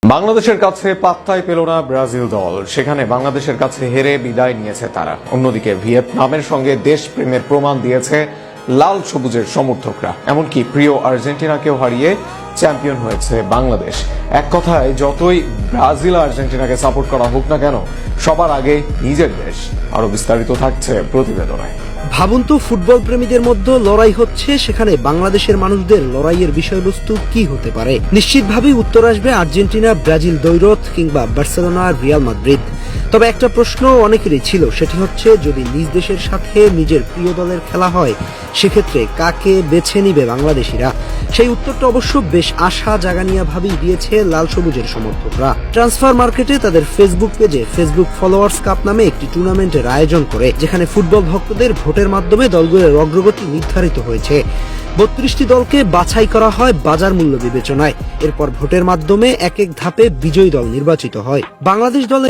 বাংলাদেশের কাছে পাত্তাই পেল না ব্রাজিল দল, সেখানে বাংলাদেশের কাছে হেরে বিদায় নিয়েছে তারা। অন্যদিকে ভিয়েতনামের সঙ্গে দেশপ্রেমের প্রমাণ দিয়েছে লাল সবুজের সমর্থকরা। এমনকি প্রিয় আর্জেন্টিনাকেও হারিয়ে চ্যাম্পিয়ন হয়েছে বাংলাদেশ। এক কথায়, যতই ব্রাজিল আর্জেন্টিনাকে সাপোর্ট করা হোক না কেন, সবার আগে নিজের দেশ। আরো বিস্তারিত থাকছে প্রতিবেদনায়। ভাবুন তো, ফুটবল প্রেমীদের মধ্যে লড়াই হচ্ছে, সেখানে বাংলাদেশের মানুষদের লড়াইয়ের বিষয়বস্তু কি হতে পারে? নিশ্চিতভাবেই উত্তর আসবে আর্জেন্টিনা ব্রাজিল দ্বৈরথ কিংবা বার্সেলোনা রিয়াল মাদ্রিদ। তবে একটা প্রশ্ন অনেকেরই ছিল, সেটি হচ্ছে যদি নিজ দেশের সাথে নিজের প্রিয় দলের খেলা হয়, সেক্ষেত্রে কাকে বেছে নিবে বাংলাদেশিরা? সেই উত্তরটা অবশ্য বেশ আশা জাগানিয়া ভাবেই দিয়েছে লাল সবুজের সমর্থকরা। ট্রান্সফার মার্কেটে তাদের ফেসবুক পেজে ফেসবুক ফলোয়ার্স কাপ নামে একটি টুর্নামেন্টের আয়োজন করে, যেখানে ফুটবল ভক্তদের ভোটের মাধ্যমে দলগুলোর অগ্রগতি নির্ধারিত হয়েছে। 32টি দলকে বাছাই করা হয় বাজার মূল্য বিবেচনায়। এরপর ভোটের মাধ্যমে এক এক ধাপে বিজয়ী দল নির্বাচিত হয়। বাংলাদেশ দলের